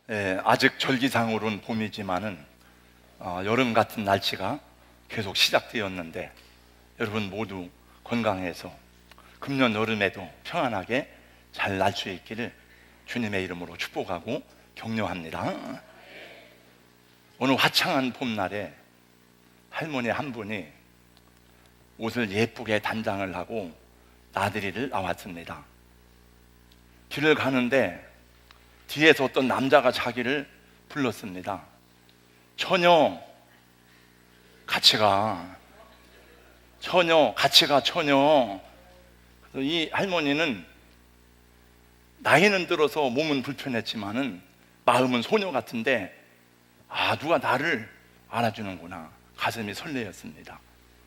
아직 절기상으로는 봄이지만은 여름 같은 날씨가 계속 시작되었는데 여러분 모두 건강해서 금년 여름에도 평안하게 잘 날 수 있기를 주님의 이름으로 축복하고 격려합니다. 오늘 화창한 봄날에 할머니 한 분이 옷을 예쁘게 단장을 하고 나들이를 나왔습니다. 길을 가는데 뒤에서 어떤 남자가 자기를 불렀습니다. 처녀, 같이 가. 처녀, 같이 가, 처녀. 그래서 이 할머니는 나이는 들어서 몸은 불편했지만은 마음은 소녀 같은데 누가 나를 알아주는구나. 가슴이 설레었습니다.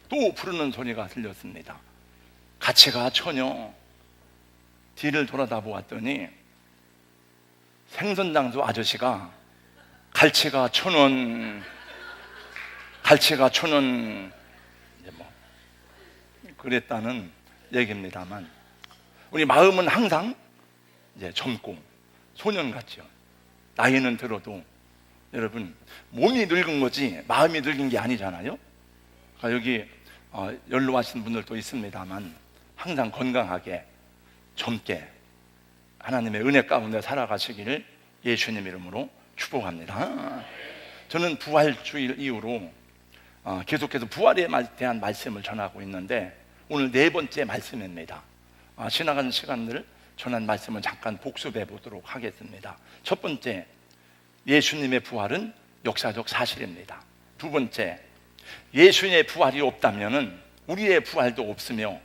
또 부르는 소리가 들렸습니다. 같이 가, 처녀. 뒤를 돌아다 보았더니 생선장수 아저씨가 갈치가 1,000원, 갈치가 1,000원 그랬다는 얘기입니다만, 우리 마음은 항상 젊고 소년 같죠. 나이는 들어도 여러분 몸이 늙은 거지 마음이 늙은 게 아니잖아요. 그러니까 여기 연로하신 분들도 있습니다만 항상 건강하게 젊게 하나님의 은혜 가운데 살아가시기를 예수님 이름으로 축복합니다. 저는 부활주일 이후로 계속해서 부활에 대한 말씀을 전하고 있는데 오늘 4번째 말씀입니다. 지나가는 시간들을 전한 말씀은 잠깐 복습해 보도록 하겠습니다. 첫 번째, 예수님의 부활은 역사적 사실입니다. 두 번째, 예수님의 부활이 없다면 우리의 부활도 없으며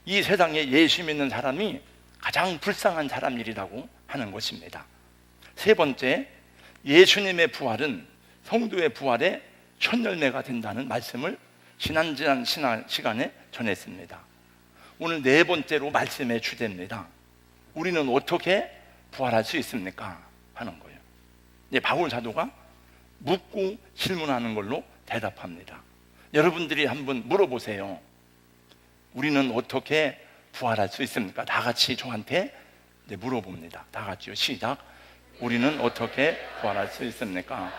이 세상에 예수 믿는 사람이 가장 불쌍한 사람이라고 하는 것입니다. 세 번째, 예수님의 부활은 성도의 부활의 첫 열매가 된다는 말씀을 지난 시간에 전했습니다. 오늘 4번째로 말씀의 주제입니다. 우리는 어떻게 부활할 수 있습니까? 하는 거예요. 바울 사도가 묻고 질문하는 걸로 대답합니다. 여러분들이 한번 물어보세요. 우리는 어떻게 부활할 수 있습니까? 다 같이 저한테 물어봅니다. 다 같이요. 시작. 우리는 어떻게 부활할 수 있습니까?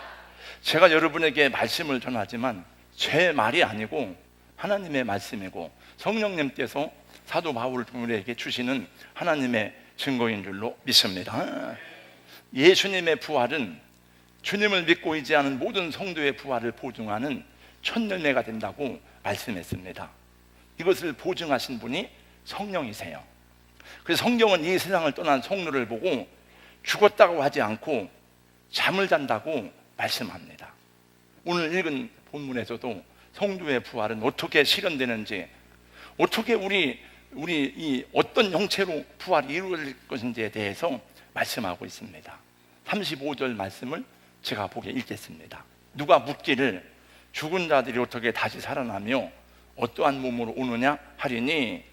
제가 여러분에게 말씀을 전하지만 제 말이 아니고 하나님의 말씀이고 성령님께서 사도 바울에게 주시는 하나님의 증거인 줄로 믿습니다. 예수님의 부활은 주님을 믿고 의지하는 모든 성도의 부활을 보증하는 첫 열매가 된다고 말씀했습니다. 이것을 보증하신 분이 성령이세요. 그래서 성경은 이 세상을 떠난 성도를 보고 죽었다고 하지 않고 잠을 잔다고 말씀합니다. 오늘 읽은 본문에서도 성도의 부활은 어떻게 실현되는지, 어떻게 우리 이 어떤 형체로 부활이 이루어질 것인지에 대해서 말씀하고 있습니다. 35절 말씀을 제가 보게 읽겠습니다. 누가 묻기를 죽은 자들이 어떻게 다시 살아나며 어떠한 몸으로 오느냐 하리니,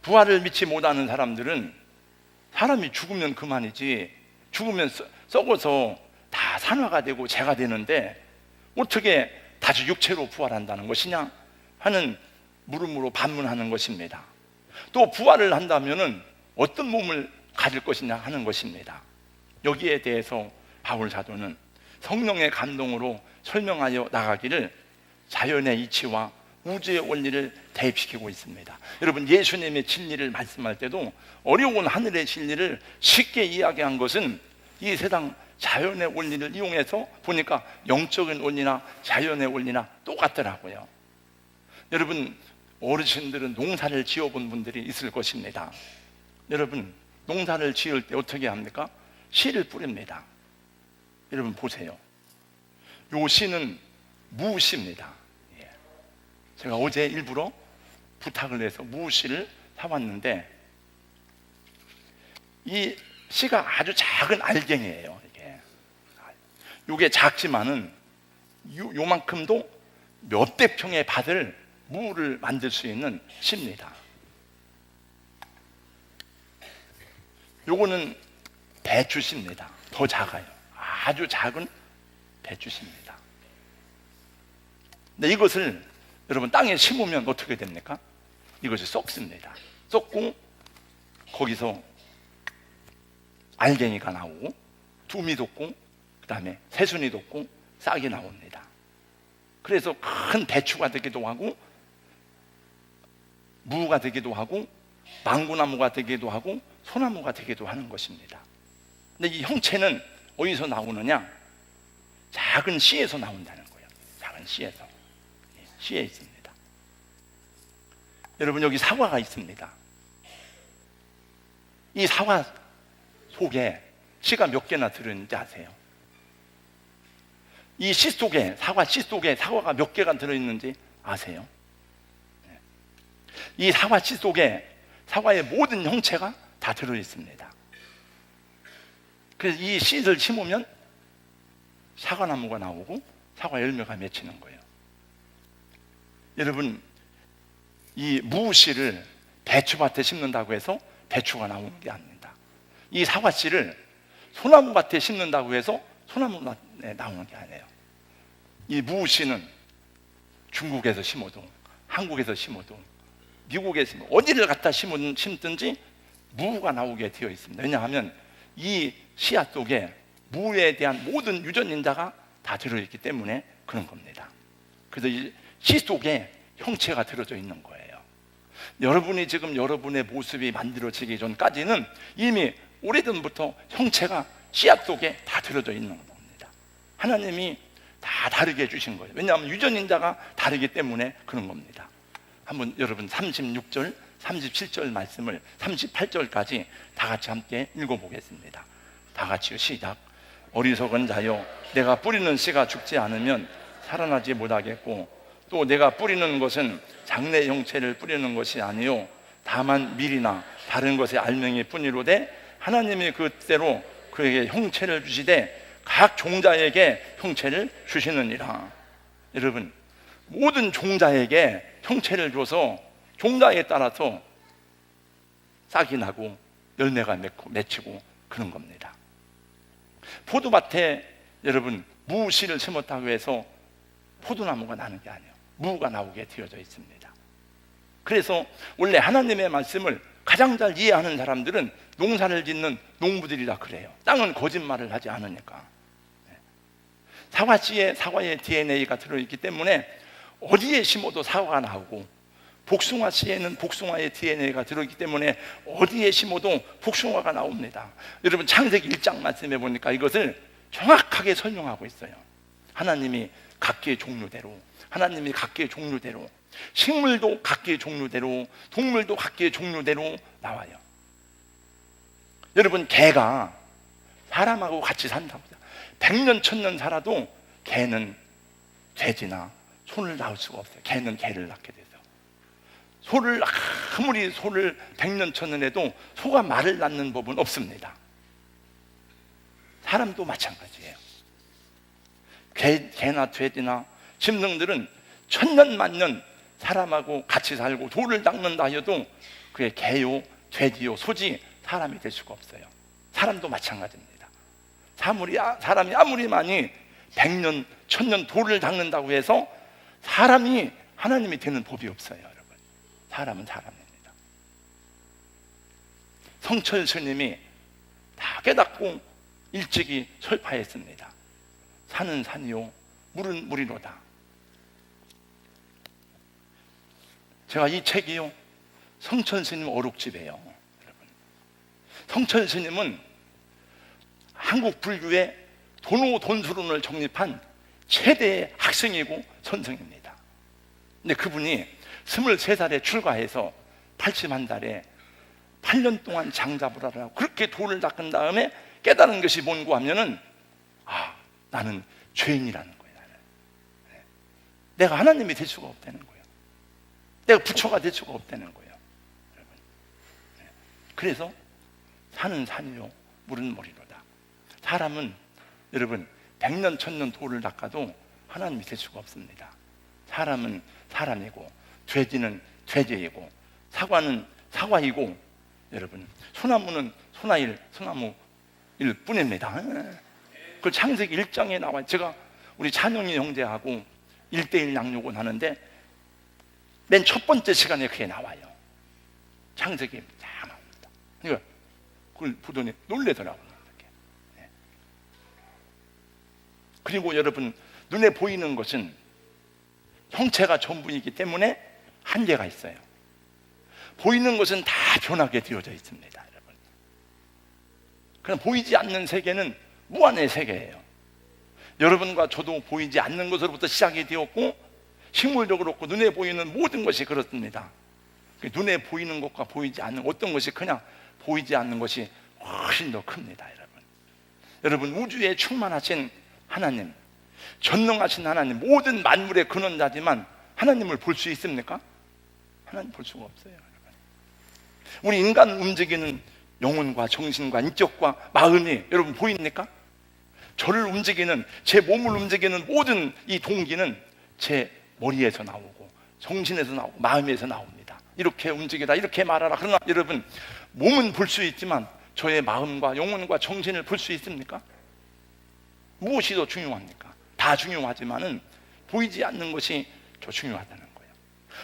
부활을 믿지 못하는 사람들은 사람이 죽으면 그만이지, 죽으면 썩어서 다 산화가 되고 재가 되는데 어떻게 다시 육체로 부활한다는 것이냐 하는 물음으로 반문하는 것입니다. 또 부활을 한다면 어떤 몸을 가질 것이냐 하는 것입니다. 여기에 대해서 바울 사도는 성령의 감동으로 설명하여 나가기를 자연의 이치와 우주의 원리를 대입시키고 있습니다. 여러분, 예수님의 진리를 말씀할 때도 어려운 하늘의 진리를 쉽게 이야기한 것은 이 세상 자연의 원리를 이용해서 보니까 영적인 원리나 자연의 원리나 똑같더라고요. 여러분, 어르신들은 농사를 지어본 분들이 있을 것입니다. 여러분, 농사를 지을 때 어떻게 합니까? 씨를 뿌립니다. 여러분 보세요. 요 씨는 무씨입니다. 제가 어제 일부러 부탁을 해서 무씨를 사왔는데 이 씨가 아주 작은 알갱이에요. 이게 작지만은 요만큼도 몇백 평의 밭을 무를 만들 수 있는 씨입니다. 요거는 배추씨입니다. 더 작아요. 아주 작은 배추씨입니다. 근데 이것을 여러분 땅에 심으면 어떻게 됩니까? 이것이 썩습니다. 썩고 거기서 알갱이가 나오고 둠이 돋고 그 다음에 새순이 돋고 싹이 나옵니다. 그래서 큰 배추가 되기도 하고 무가 되기도 하고 망고나무가 되기도 하고 소나무가 되기도 하는 것입니다. 근데 이 형체는 어디서 나오느냐? 작은 씨에서 나온다는 거예요. 작은 씨에서. 씨에 있습니다. 여러분, 여기 사과가 있습니다. 이 사과 속에 씨가 몇 개나 들어있는지 아세요? 이 씨 속에, 사과 씨 속에 사과가 몇 개가 들어있는지 아세요? 이 사과 씨 속에 사과의 모든 형체가 다 들어있습니다. 그래서 이 씨를 심으면 사과나무가 나오고 사과 열매가 맺히는 거예요. 여러분, 이 무씨를 배추밭에 심는다고 해서 배추가 나오는 게 아닙니다. 이 사과씨를 소나무밭에 심는다고 해서 소나무밭에 나오는 게 아니에요. 이 무씨는 중국에서 심어도 한국에서 심어도 미국에 심어도 어디를 갖다 심든지 무가 나오게 되어 있습니다. 왜냐하면 이 씨앗 속에 무에 대한 모든 유전인자가 다 들어있기 때문에 그런 겁니다. 그래서 이 씨 속에 형체가 들어져 있는 거예요. 여러분이 지금 여러분의 모습이 만들어지기 전까지는 이미 오래전부터 형체가 씨앗 속에 다 들어져 있는 겁니다. 하나님이 다 다르게 해주신 거예요. 왜냐하면 유전인자가 다르기 때문에 그런 겁니다. 한번 여러분 36절, 37절 말씀을 38절까지 다 같이 함께 읽어보겠습니다. 다 같이요. 시작. 어리석은 자여, 내가 뿌리는 씨가 죽지 않으면 살아나지 못하겠고, 또 내가 뿌리는 것은 장래 형체를 뿌리는 것이 아니요 다만 밀이나 다른 것의 알맹이 뿐이로되, 하나님이 그때로 그에게 형체를 주시되 각 종자에게 형체를 주시느니라. 여러분, 모든 종자에게 형체를 줘서 종자에 따라서 싹이 나고 열매가 맺히고 그런 겁니다. 포도밭에 여러분 무씨를 심었다고 해서 포도나무가 나는 게 아니에요. 무가 나오게 되어져 있습니다. 그래서 원래 하나님의 말씀을 가장 잘 이해하는 사람들은 농사를 짓는 농부들이라 그래요. 땅은 거짓말을 하지 않으니까. 사과씨에 사과의 DNA가 들어있기 때문에 어디에 심어도 사과가 나오고, 복숭아씨에는 복숭아의 DNA가 들어있기 때문에 어디에 심어도 복숭아가 나옵니다. 여러분, 창세기 1장 말씀해 보니까 이것을 정확하게 설명하고 있어요. 하나님이 각기의 종류대로, 하나님이 각기의 종류대로, 식물도 각기의 종류대로, 동물도 각기의 종류대로 나와요. 여러분, 개가 사람하고 같이 산다고 해요. 100년 1000년 살아도 개는 돼지나 소를 낳을 수가 없어요. 개는 개를 낳게 돼서. 소를 아무리 소를 100년 1000년 해도 소가 말을 낳는 법은 없습니다. 사람도 마찬가지예요. 개나 돼지나 짐승들은 1000년 만년 사람하고 같이 살고 돌을 닦는다 해도 그게 개요 돼지요 소지 사람이 될 수가 없어요. 사람도 마찬가지입니다. 사람이 아무리 많이 100년 1000년 돌을 닦는다고 해서 사람이 하나님이 되는 법이 없어요. 여러분, 사람은 사람입니다. 성철 스님이 다 깨닫고 일찍이 설파했습니다. 산은 산이요 물은 물이로다. 제가 이 책이요 성철 스님 어록집이에요. 여러분, 성철 스님은 한국 불교의 도노돈수론을 정립한 최대의 학생이고 선생입니다. 근데 그분이 23살에 출가해서 81달에 8년 동안 장자부라를 하고 그렇게 돌을 닦은 다음에 깨달은 것이 뭔고 하면은, 나는 죄인이라는 거예요. 나는. 내가 하나님이 될 수가 없다는 거예요. 내가 부처가 될 수가 없다는 거예요. 여러분. 그래서 산은 산이요 물은 물이로다. 사람은 여러분 100년 1000년 돌을 닦아도 하나님이 될 수가 없습니다. 사람은 사람이고, 돼지는 돼지이고, 사과는 사과이고, 여러분 소나무는 소나무일 뿐입니다. 그 창세기 1장에 나와요. 제가 우리 찬영이 형제하고 1:1 양육을 하는데 맨 첫 번째 시간에 그게 나와요. 창세기 다 나옵니다. 그러니까 그걸 보더니 놀래더라고요. 그리고 여러분, 눈에 보이는 것은 형체가 전부이기 때문에 한계가 있어요. 보이는 것은 다 변하게 되어져 있습니다, 여러분. 그럼 보이지 않는 세계는 무한의 세계예요. 여러분과 저도 보이지 않는 것으로부터 시작이 되었고, 식물도 그렇고 눈에 보이는 모든 것이 그렇습니다. 눈에 보이는 것과 보이지 않는 어떤 것이 그냥 보이지 않는 것이 훨씬 더 큽니다, 여러분. 여러분, 우주에 충만하신 하나님, 전능하신 하나님, 모든 만물의 근원자지만 하나님을 볼 수 있습니까? 하나님 볼 수가 없어요, 여러분. 우리 인간 움직이는 영혼과 정신과 인격과 마음이 여러분 보입니까? 저를 움직이는, 제 몸을 움직이는 모든 이 동기는 제 머리에서 나오고 정신에서 나오고 마음에서 나옵니다. 이렇게 움직이라, 이렇게 말하라. 그러나 여러분, 몸은 볼 수 있지만 저의 마음과 영혼과 정신을 볼 수 있습니까? 무엇이 더 중요합니까? 다 중요하지만은 보이지 않는 것이 더 중요하다는 거예요.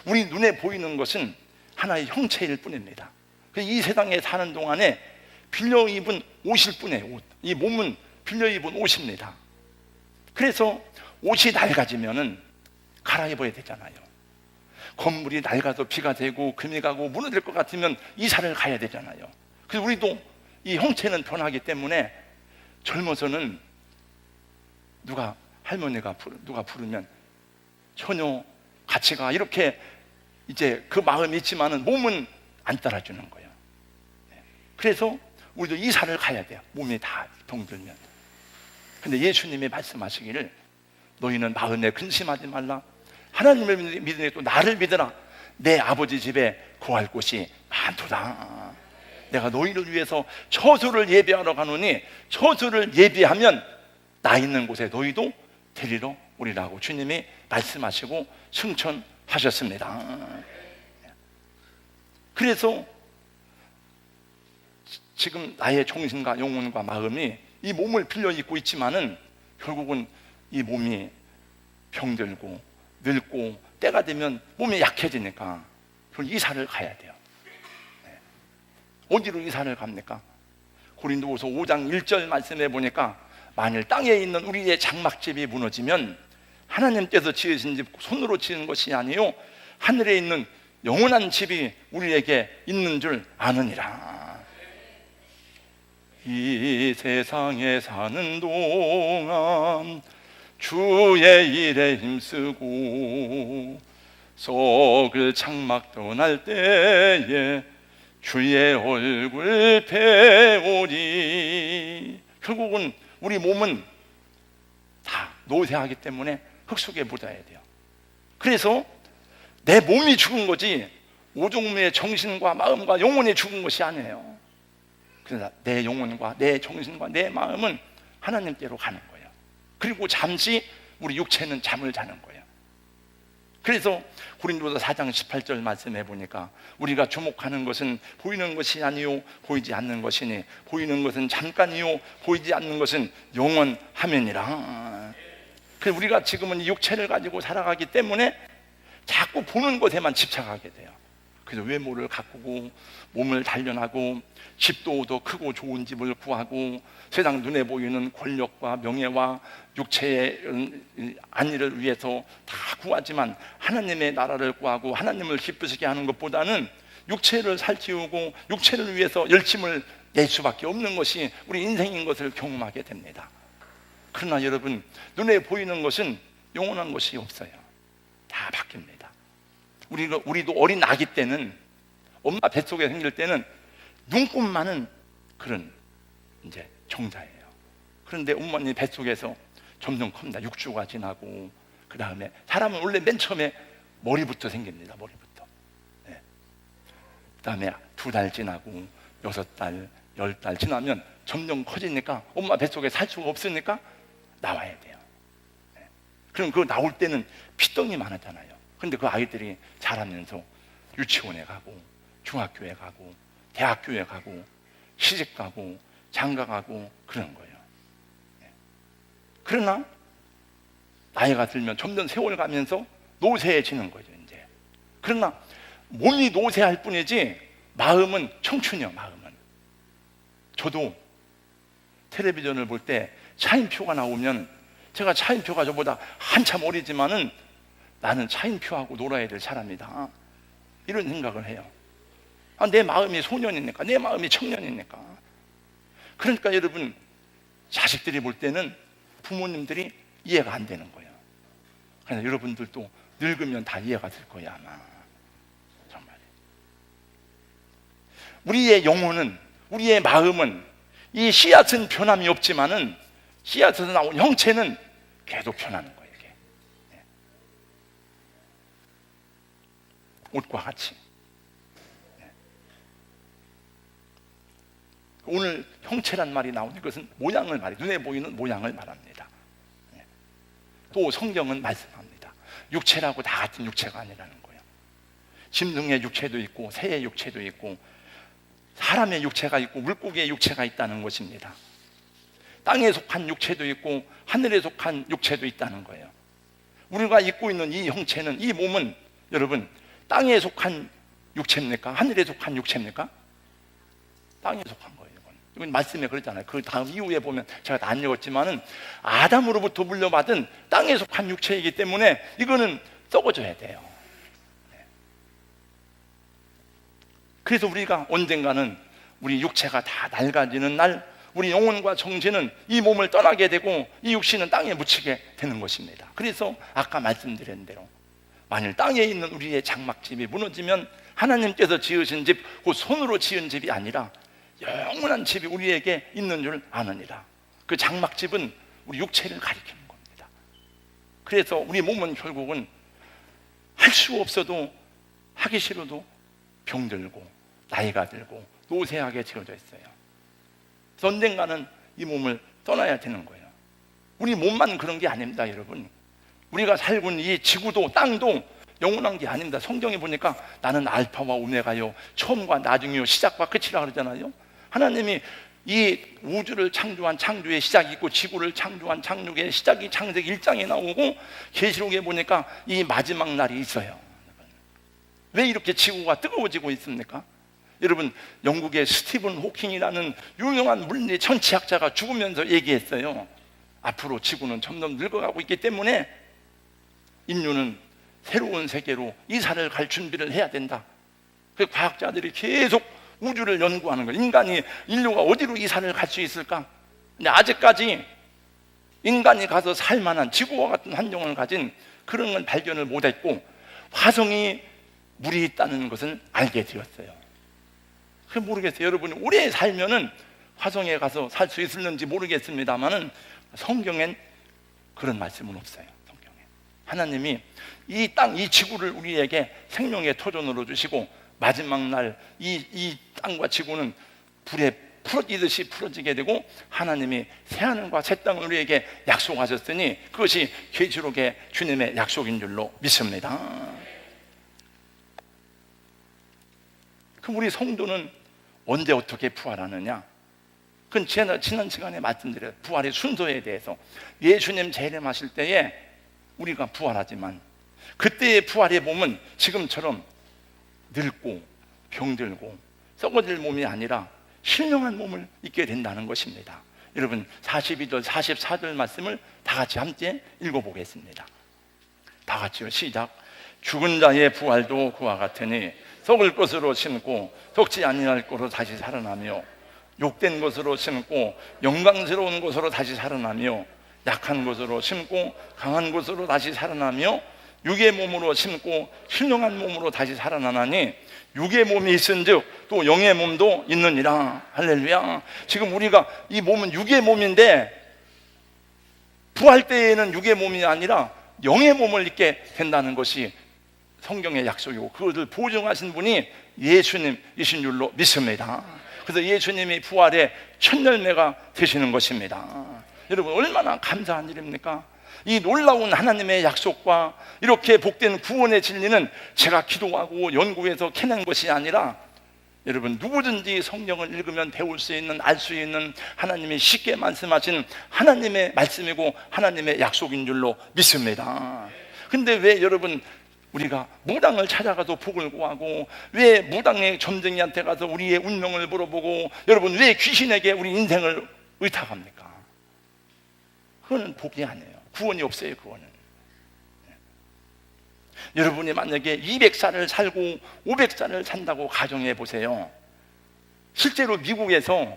우리 눈에 보이는 것은 하나의 형체일 뿐입니다. 이 세상에 사는 동안에 빌려 입은 옷일 뿐이에요. 옷. 이 몸은 빌려 입은 옷입니다. 그래서 옷이 낡아지면은 갈아입어야 되잖아요. 건물이 낡아서 비가 되고 금이 가고 무너질 것 같으면 이사를 가야 되잖아요. 그래서 우리도 이 형체는 변하기 때문에 젊어서는 누가 할머니가 누가 부르면 처녀 같이 가, 이렇게 이제 그 마음이 있지만은 몸은 안 따라주는 거예요. 그래서 우리도 이사를 가야 돼요. 몸이 다 병들면. 근데 예수님이 말씀하시기를 너희는 마음에 근심하지 말라. 하나님을 믿으니 또 나를 믿으라. 내 아버지 집에 구할 곳이 많도다. 내가 너희를 위해서 처소를 예비하러 가노니 처소를 예비하면 나 있는 곳에 너희도 데리러 오리라고 주님이 말씀하시고 승천하셨습니다. 그래서 지금 나의 정신과 영혼과 마음이 이 몸을 빌려 입고 있지만은 결국은 이 몸이 병들고 늙고 때가 되면 몸이 약해지니까 이사를 가야 돼요. 어디로 이사를 갑니까? 고린도후서 5장 1절 말씀해 보니까 만일 땅에 있는 우리의 장막집이 무너지면 하나님께서 지으신 집 손으로 지은 것이 아니요 하늘에 있는 영원한 집이 우리에게 있는 줄 아느니라. 이 세상에 사는 동안 주의 일에 힘쓰고 썩을 장막 떠날 때에 주의 얼굴 배우리. 결국은 우리 몸은 다 노쇠하기 때문에 흙 속에 묻어야 돼요. 그래서 내 몸이 죽은 거지 오종류의 정신과 마음과 영혼이 죽은 것이 아니에요. 그래서 내 영혼과 내 정신과 내 마음은 하나님께로 가는 거예요. 그리고 잠시 우리 육체는 잠을 자는 거예요. 그래서 고린도서 4장 18절 말씀해 보니까 우리가 주목하는 것은 보이는 것이 아니요 보이지 않는 것이니 보이는 것은 잠깐이요 보이지 않는 것은 영원하면이라. 그래서 우리가 지금은 이 육체를 가지고 살아가기 때문에 자꾸 보는 것에만 집착하게 돼요. 그래서 외모를 가꾸고 몸을 단련하고 집도 더 크고 좋은 집을 구하고 세상 눈에 보이는 권력과 명예와 육체의 안위를 위해서 다 구하지만 하나님의 나라를 구하고 하나님을 기쁘시게 하는 것보다는 육체를 살찌우고 육체를 위해서 열심을 낼 수밖에 없는 것이 우리 인생인 것을 경험하게 됩니다. 그러나 여러분, 눈에 보이는 것은 영원한 것이 없어요. 다 바뀝니다. 우리도 어린 아기 때는 엄마 뱃속에 생길 때는 눈곱만은 그런 이제 정자예요. 그런데 어머니 뱃속에서 점점 큽니다. 6주가 지나고 그 다음에 사람은 원래 맨 처음에 머리부터 생깁니다. 머리부터. 네. 그 다음에 2달 지나고 6달, 10달 지나면 점점 커지니까 엄마 뱃속에 살 수가 없으니까 나와야 돼요. 네. 그럼 그 나올 때는 피덩이 많았잖아요. 근데 그 아이들이 자라면서 유치원에 가고 중학교에 가고 대학교에 가고 시집 가고 장가 가고 그런 거예요. 그러나 나이가 들면 점점 세월 가면서 노쇠해지는 거죠, 이제. 그러나 몸이 노쇠할 뿐이지 마음은 청춘이요, 마음은. 저도 텔레비전을 볼 때 차인표가 나오면 제가 차인표가 저보다 한참 어리지만은 나는 차인표하고 놀아야 될 사람이다, 이런 생각을 해요. 내 마음이 소년이니까, 내 마음이 청년이니까. 그러니까 여러분, 자식들이 볼 때는 부모님들이 이해가 안 되는 거예요. 그래서 여러분들도 늙으면 다 이해가 될 거야, 아마. 정말. 우리의 영혼은, 우리의 마음은 이 씨앗은 변함이 없지만은 씨앗에서 나온 형체는 계속 변하는 거예요. 이게. 옷과 같이. 오늘 형체란 말이 나오는 것은 모양을 말해, 눈에 보이는 모양을 말합니다. 또 성경은 말씀합니다. 육체라고 다 같은 육체가 아니라는 거예요. 짐승의 육체도 있고 새의 육체도 있고 사람의 육체가 있고 물고기의 육체가 있다는 것입니다. 땅에 속한 육체도 있고 하늘에 속한 육체도 있다는 거예요. 우리가 입고 있는 이 형체는, 이 몸은 여러분 땅에 속한 육체입니까? 하늘에 속한 육체입니까? 땅에 속한 거예요. 이건 말씀에 그랬잖아요. 그 다음 이후에 보면 제가 다 안 읽었지만은 아담으로부터 물려받은 땅에 속한 육체이기 때문에 이거는 썩어져야 돼요. 그래서 우리가 언젠가는 우리 육체가 다 낡아지는 날, 우리 영혼과 정신은 이 몸을 떠나게 되고 이 육신은 땅에 묻히게 되는 것입니다. 그래서 아까 말씀드린 대로 만일 땅에 있는 우리의 장막집이 무너지면 하나님께서 지으신 집, 그 손으로 지은 집이 아니라 영원한 집이 우리에게 있는 줄 아느니라. 그 장막집은 우리 육체를 가리키는 겁니다. 그래서 우리 몸은 결국은 할 수 없어도, 하기 싫어도 병들고 나이가 들고 노쇠하게 지어져 있어요. 그래서 언젠가는 이 몸을 떠나야 되는 거예요. 우리 몸만 그런 게 아닙니다, 여러분. 우리가 살고 있는 이 지구도 땅도 영원한 게 아닙니다. 성경에 보니까 나는 알파와 오메가요, 처음과 나중이요, 시작과 끝이라 그러잖아요. 하나님이 이 우주를 창조한 창조의 시작이 있고 지구를 창조한 창조의 시작이 창세기 1장에 나오고 계시록에 보니까 이 마지막 날이 있어요. 왜 이렇게 지구가 뜨거워지고 있습니까? 여러분, 영국의 스티븐 호킹이라는 유명한 물리 천체학자가 죽으면서 얘기했어요. 앞으로 지구는 점점 늙어가고 있기 때문에 인류는 새로운 세계로 이사를 갈 준비를 해야 된다. 그 과학자들이 계속 우주를 연구하는 거예요. 인류가 어디로 이사를 갈 수 있을까? 근데 아직까지 인간이 가서 살 만한 지구와 같은 환경을 가진 그런 건 발견을 못했고, 화성이 물이 있다는 것은 알게 되었어요. 그게 모르겠어요. 여러분이 오래 살면은 화성에 가서 살 수 있을는지 모르겠습니다만은 성경엔 그런 말씀은 없어요. 성경에 하나님이 이 땅, 이 지구를 우리에게 생명의 터전으로 주시고 마지막 날 이 땅과 지구는 불에 풀어지듯이 풀어지게 되고 하나님이 새하늘과 새 땅을 우리에게 약속하셨으니 그것이 계시록의 주님의 약속인 줄로 믿습니다. 그럼 우리 성도는 언제 어떻게 부활하느냐? 그건 지난 시간에 말씀드려요. 부활의 순서에 대해서. 예수님 재림하실 때에 우리가 부활하지만 그때의 부활의 몸은 지금처럼 늙고 병들고 썩어질 몸이 아니라 신령한 몸을 입게 된다는 것입니다. 여러분, 42절 44절 말씀을 다 같이 함께 읽어보겠습니다. 다 같이요. 시작. 죽은 자의 부활도 그와 같으니 썩을 것으로 심고 썩지 아니할 것으로 다시 살아나며 욕된 것으로 심고 영광스러운 것으로 다시 살아나며 약한 것으로 심고 강한 것으로 다시 살아나며 육의 몸으로 심고 신령한 몸으로 다시 살아나나니 육의 몸이 있은즉 또 영의 몸도 있느니라. 할렐루야. 지금 우리가 이 몸은 육의 몸인데 부활 때에는 육의 몸이 아니라 영의 몸을 입게 된다는 것이 성경의 약속이고 그것을 보증하신 분이 예수님이신 줄로 믿습니다. 그래서 예수님이 부활의 첫 열매가 되시는 것입니다. 여러분, 얼마나 감사한 일입니까? 이 놀라운 하나님의 약속과 이렇게 복된 구원의 진리는 제가 기도하고 연구해서 캐낸 것이 아니라 여러분, 누구든지 성경을 읽으면 배울 수 있는, 알 수 있는 하나님이 쉽게 말씀하신 하나님의 말씀이고 하나님의 약속인 줄로 믿습니다. 근데 왜 여러분 우리가 무당을 찾아가서 복을 구하고 왜 무당의 점쟁이한테 가서 우리의 운명을 물어보고 여러분 왜 귀신에게 우리 인생을 의탁합니까? 그건 복이 아니에요. 구원이 없어요. 그거는. 여러분이 만약에 200살을 살고 500살을 산다고 가정해 보세요. 실제로 미국에서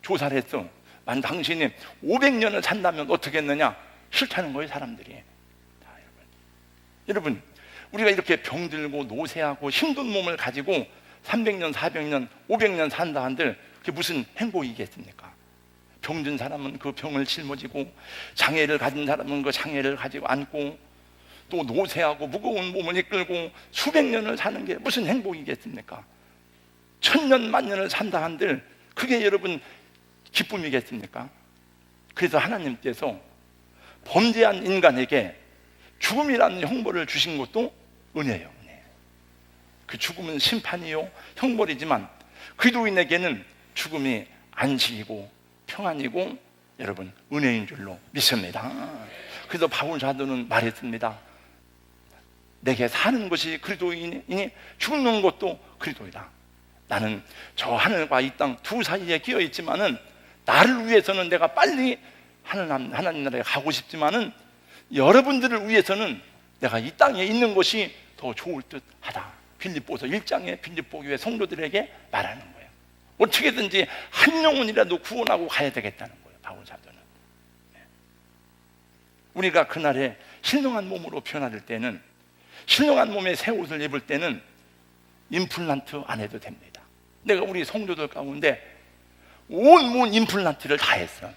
조사를 했어. 만약 당신이 500년을 산다면 어떻게 했느냐? 싫다는 거예요, 사람들이. 여러분, 우리가 이렇게 병들고 노쇠하고 힘든 몸을 가지고 300년, 400년, 500년 산다 한들 그게 무슨 행복이겠습니까? 병든 사람은 그 병을 짊어지고, 장애를 가진 사람은 그 장애를 가지고 안고, 또 노쇠하고 무거운 몸을 이끌고 수백 년을 사는 게 무슨 행복이겠습니까? 1000년, 만년을 산다 한들 그게 여러분 기쁨이겠습니까? 그래서 하나님께서 범죄한 인간에게 죽음이라는 형벌을 주신 것도 은혜예요. 은혜. 그 죽음은 심판이요 형벌이지만 그리스도인에게는 죽음이 안식이고 평안이고 여러분 은혜인 줄로 믿습니다. 그래서 바울 사도는 말했습니다. 내게 사는 것이 그리스도이니 죽는 것도 그리스도이다. 나는 저 하늘과 이 땅 두 사이에 끼어 있지만은 나를 위해서는 내가 빨리 하나님 나라에 가고 싶지만은 여러분들을 위해서는 내가 이 땅에 있는 것이 더 좋을 듯하다. 빌립보서 1장에 빌립보 교회 성도들에게 말하는 거예요. 어떻게든지 한 영혼이라도 구원하고 가야 되겠다는 거예요, 바울 사도는. 우리가 그날에 신령한 몸으로 변화될 때는, 신령한 몸에 새 옷을 입을 때는 임플란트 안 해도 됩니다. 내가 우리 성도들 가운데 온몸 임플란트를 다 했어.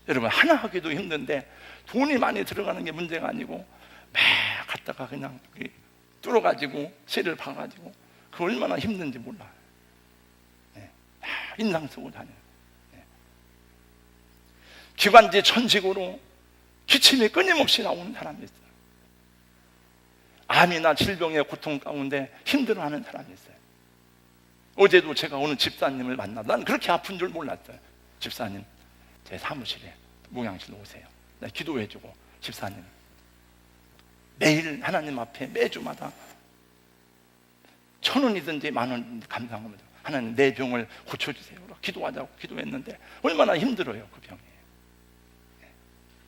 여러분, 하나 하기도 힘든데 돈이 많이 들어가는 게 문제가 아니고 막 갔다가 그냥 뚫어가지고 쇠를 박아가지고 그 얼마나 힘든지 몰라. 인상 쓰고 다녀요. 기관지 천식으로 기침이 끊임없이 나오는 사람이 있어요. 암이나 질병의 고통 가운데 힘들어하는 사람이 있어요. 어제도 제가 어느 집사님을 만나서 난 그렇게 아픈 줄 몰랐어요. 집사님, 제 사무실에 목양실로 오세요. 나 기도해주고, 집사님 매일 하나님 앞에 매주마다 1000원이든지 10,000원이든지 감사합니다. 하나님 내 병을 고쳐주세요. 기도하자고 기도했는데 얼마나 힘들어요, 그 병이.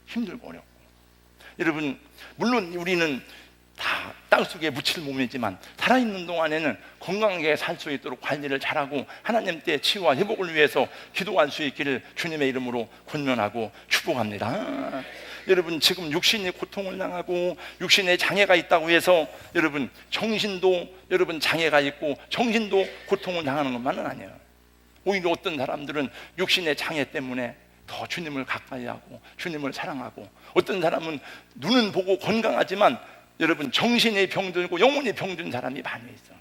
힘들고 어렵고. 여러분, 물론 우리는 다 땅속에 묻힐 몸이지만 살아있는 동안에는 건강하게 살 수 있도록 관리를 잘하고 하나님께 치유와 회복을 위해서 기도할 수 있기를 주님의 이름으로 권면하고 축복합니다. 여러분, 지금 육신이 고통을 당하고 육신에 장애가 있다고 해서 여러분 정신도 여러분 장애가 있고 정신도 고통을 당하는 것만은 아니에요. 오히려 어떤 사람들은 육신의 장애 때문에 더 주님을 가까이 하고 주님을 사랑하고, 어떤 사람은 눈은 보고 건강하지만 여러분 정신이 병들고 영혼이 병든 사람이 많이 있어.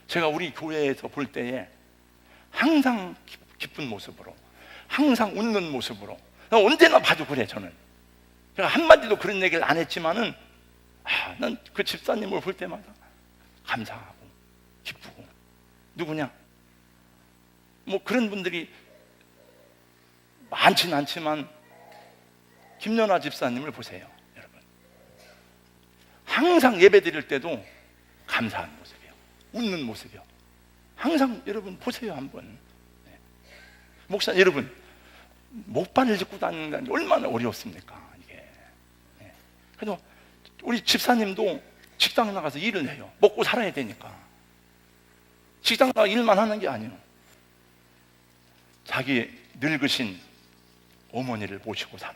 제가 우리 교회에서 볼 때에 항상 기쁜 모습으로, 항상 웃는 모습으로, 언제나 봐도 그래. 저는 제가 한마디도 그런 얘기를 안 했지만은 난 그 집사님을 볼 때마다 감사하고 기쁘고. 누구냐? 뭐 그런 분들이 많지는 않지만 김연아 집사님을 보세요. 여러분, 항상 예배 드릴 때도 감사한 모습이요, 웃는 모습이요. 항상 여러분 보세요 한번. 목사 여러분, 목발을 짚고 다니는 게 얼마나 어려웠습니까 이게. 그래서 우리 집사님도 직장 나가서 일을 해요. 먹고 살아야 되니까. 직장 나가 일만 하는 게 아니에요. 자기 늙으신 어머니를 모시고 살아.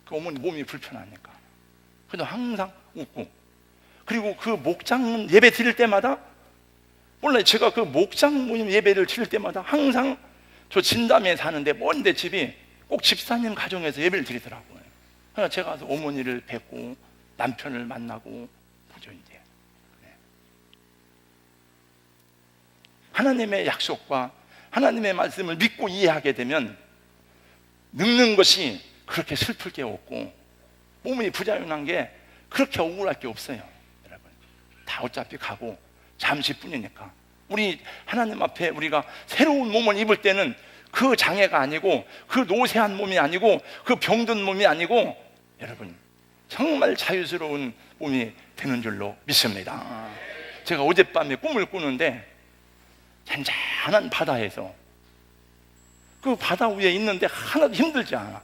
그 어머니 몸이 불편하니까. 그래도 항상 웃고. 그리고 그 목장 예배 드릴 때마다, 원래 제가 그 목장 모임 예배를 드릴 때마다 항상 저 진담에 사는데 먼데 집이 꼭 집사님 가정에서 예배를 드리더라고요. 그래서 제가 가서 어머니를 뵙고 남편을 만나고 보죠 이제. 하나님의 약속과 하나님의 말씀을 믿고 이해하게 되면 늙는 것이 그렇게 슬플 게 없고 몸이 부자연한 게 그렇게 억울할 게 없어요. 여러분, 다 어차피 가고 잠시뿐이니까. 우리 하나님 앞에 우리가 새로운 몸을 입을 때는 그 장애가 아니고, 그 노쇠한 몸이 아니고, 그 병든 몸이 아니고, 여러분 정말 자유스러운 몸이 되는 줄로 믿습니다. 제가 어젯밤에 꿈을 꾸는데 잔잔한 바다에서 그 바다 위에 있는데 하나도 힘들지 않아.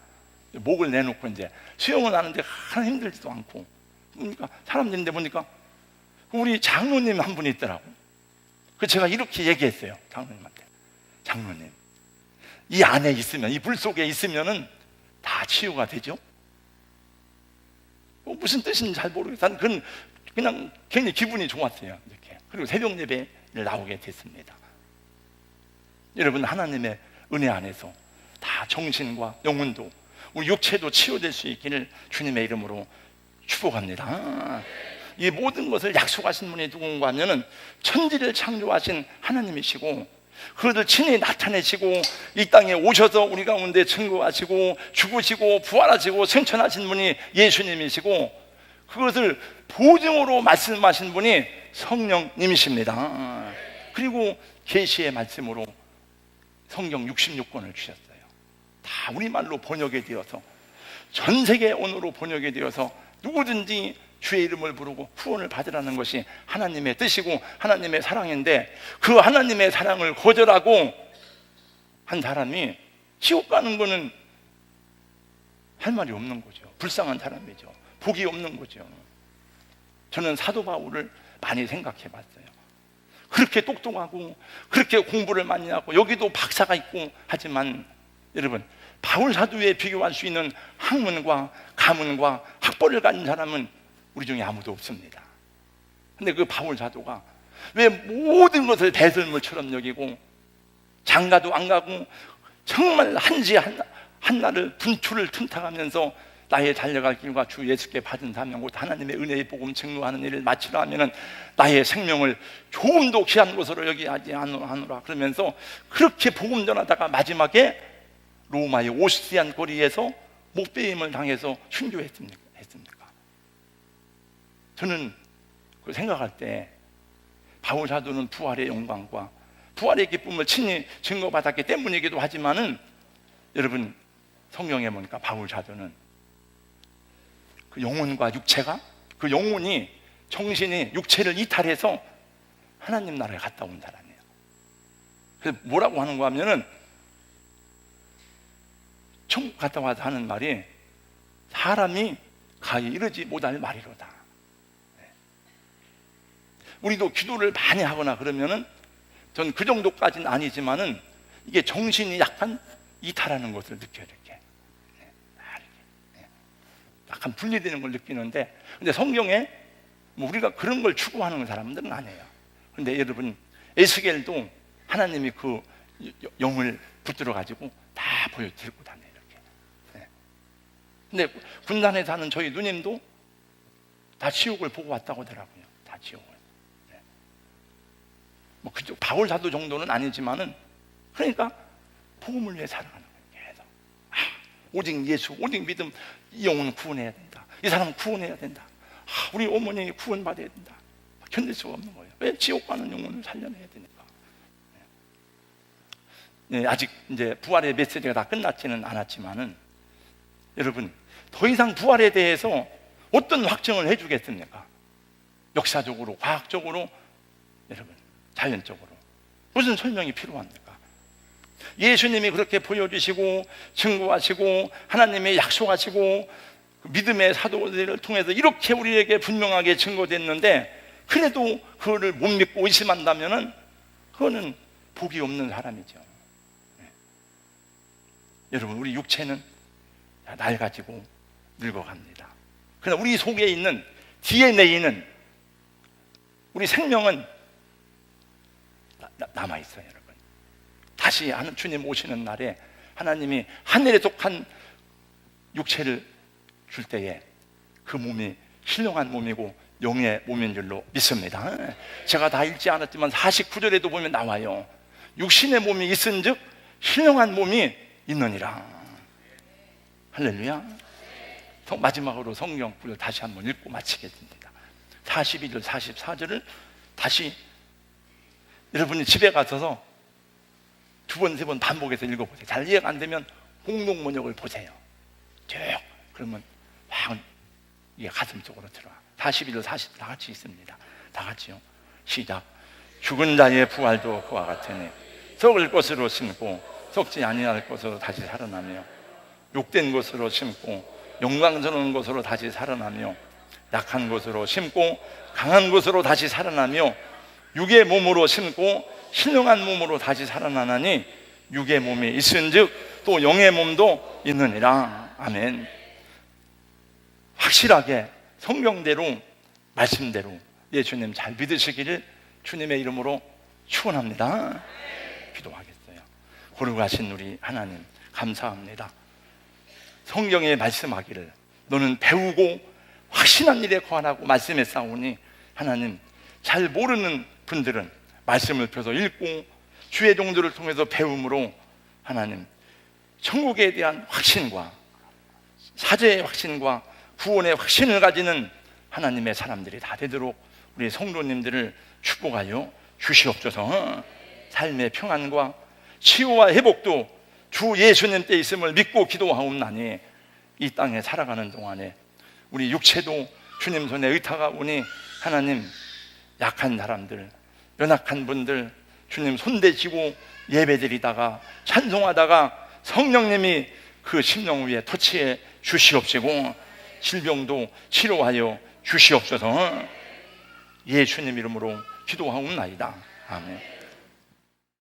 목을 내놓고 이제 수영을 하는데 하나 힘들지도 않고. 그러니까 사람들인데 보니까 우리 장로님 한 분이 있더라고. 그 제가 이렇게 얘기했어요, 장로님한테. 장로님, 이 안에 있으면, 이 물 속에 있으면은 다 치유가 되죠? 뭐 무슨 뜻인지 잘 모르겠어요. 그건 그냥 괜히 기분이 좋았어요. 이렇게. 그리고 새벽 예배를 나오게 됐습니다. 여러분, 하나님의 은혜 안에서 다 정신과 영혼도 우리 육체도 치유될 수 있기를 주님의 이름으로 축복합니다. 이 모든 것을 약속하신 분이 누군가 하면은 천지를 창조하신 하나님이시고, 그것을 친히 나타내시고 이 땅에 오셔서 우리 가운데 증거하시고 죽으시고 부활하시고 승천하신 분이 예수님이시고, 그것을 보증으로 말씀하신 분이 성령님이십니다. 그리고 계시의 말씀으로 성경 66권을 주셨어요. 다 우리말로 번역이 되어서 전 세계 언어로 번역이 되어서 누구든지 주의 이름을 부르고 구원을 받으라는 것이 하나님의 뜻이고 하나님의 사랑인데, 그 하나님의 사랑을 거절하고 한 사람이 지옥 가는 거는 할 말이 없는 거죠. 불쌍한 사람이죠. 복이 없는 거죠. 저는 사도 바울을 많이 생각해 봤어요. 그렇게 똑똑하고 그렇게 공부를 많이 하고 여기도 박사가 있고 하지만 여러분, 바울 사도에 비교할 수 있는 학문과 가문과 학벌을 가진 사람은 우리 중에 아무도 없습니다. 근데 그 바울 사도가 왜 모든 것을 배설물처럼 여기고 장가도 안 가고 정말 한시 한날을 분초를 틈타가면서 나의 달려갈 길과 주 예수께 받은 사명 곧 하나님의 은혜의 복음 증거하는 일을 마치려 하면은 나의 생명을 조금도 귀한 것으로 여기지 않으라 그러면서 그렇게 복음 전하다가 마지막에 로마의 오스티안 거리에서 목베임을 당해서 순교했습니까? 저는 그 생각할 때 바울 사도는 부활의 영광과 부활의 기쁨을 친히 증거받았기 때문이기도 하지만은 여러분, 성경에 보니까 바울 사도는 그 영혼과 육체가, 그 영혼이, 정신이 육체를 이탈해서 하나님 나라에 갔다 온 사람이에요. 그래서 뭐라고 하는 거 하면은 천국 갔다 와서 하는 말이 사람이 가히 이르지 못할 말이로다. 우리도 기도를 많이 하거나 그러면은 전 그 정도까지는 아니지만은 이게 정신이 약간 이탈하는 것을 느껴요. 이렇게 약간 분리되는 걸 느끼는데, 근데 성경에 뭐 우리가 그런 걸 추구하는 사람들은 아니에요. 근데 여러분, 에스겔도 하나님이 그 영을 붙들어 가지고 다 보여 들고 다녀요. 이렇게. 근데 군단에 사는 저희 누님도 다 지옥을 보고 왔다고 하더라고요. 다 지옥을. 뭐 그쪽 바울 사도 정도는 아니지만은, 그러니까 복음을 위해 살아가는 거예요. 계속. 오직 예수, 오직 믿음, 이 영혼은 구원해야 된다. 이 사람은 구원해야 된다. 우리 어머니 구원받아야 된다. 견딜 수가 없는 거예요. 왜? 지옥 가는 영혼을 살려내야 되니까. 네, 아직 이제 부활의 메시지가 다 끝났지는 않았지만은 여러분, 더 이상 부활에 대해서 어떤 확증을 해주겠습니까? 역사적으로, 과학적으로, 여러분, 자연적으로 무슨 설명이 필요합니까? 예수님이 그렇게 보여주시고 증거하시고 하나님이 약속하시고 믿음의 사도들을 통해서 이렇게 우리에게 분명하게 증거됐는데, 그래도 그거를 못 믿고 의심한다면은 그거는 복이 없는 사람이죠. 여러분, 우리 육체는 낡아지고 늙어갑니다. 그러나 우리 속에 있는 DNA는, 우리 생명은 남아있어요. 여러분, 다시 주님 오시는 날에 하나님이 하늘에 속한 육체를 줄 때에 그 몸이 신령한 몸이고 영의 몸인 줄로 믿습니다. 제가 다 읽지 않았지만 49절에도 보면 나와요. 육신의 몸이 있은즉 신령한 몸이 있느니라. 할렐루야. 마지막으로 성경 구절 다시 한번 읽고 마치겠습니다. 42절 44절을 다시 여러분이 집에 가셔서 두 번, 세 번 반복해서 읽어보세요. 잘 이해가 안 되면 공동 번역을 보세요. 쭉 그러면 막 이게 가슴 속으로 들어와. 41절 40 다 같이 있습니다. 다 같이요. 시작. 죽은 자의 부활도 그와 같으니 썩을 것으로 심고 썩지 아니할 것으로 다시 살아나며 욕된 것으로 심고 영광스러운 것으로 다시 살아나며 약한 것으로 심고 강한 것으로 다시 살아나며 육의 몸으로 심고 신령한 몸으로 다시 살아나나니 육의 몸이 있은즉 또 영의 몸도 있느니라. 아멘. 확실하게 성경대로 말씀대로 예수님 잘 믿으시기를 주님의 이름으로 축원합니다. 기도하겠어요. 거룩하신 우리 하나님 감사합니다. 성경에 말씀하기를 너는 배우고 확신한 일에 거하라고 말씀했사오니 하나님 잘 모르는 분들은 말씀을 펴서 읽고 주의 종들을 통해서 배움으로 하나님 천국에 대한 확신과 사죄의 확신과 구원의 확신을 가지는 하나님의 사람들이 다 되도록 우리 성도님들을 축복하여 주시옵소서. 삶의 평안과 치유와 회복도 주 예수님 때 있음을 믿고 기도하옵나니 이 땅에 살아가는 동안에 우리 육체도 주님 손에 의탁하오니 하나님 약한 사람들, 연약한 분들 주님 손대시고 예배드리다가 찬송하다가 성령님이 그 심령 위에 터치해 주시옵시고 질병도 치료하여 주시옵소서. 예수님 이름으로 기도하옵나이다. 아멘.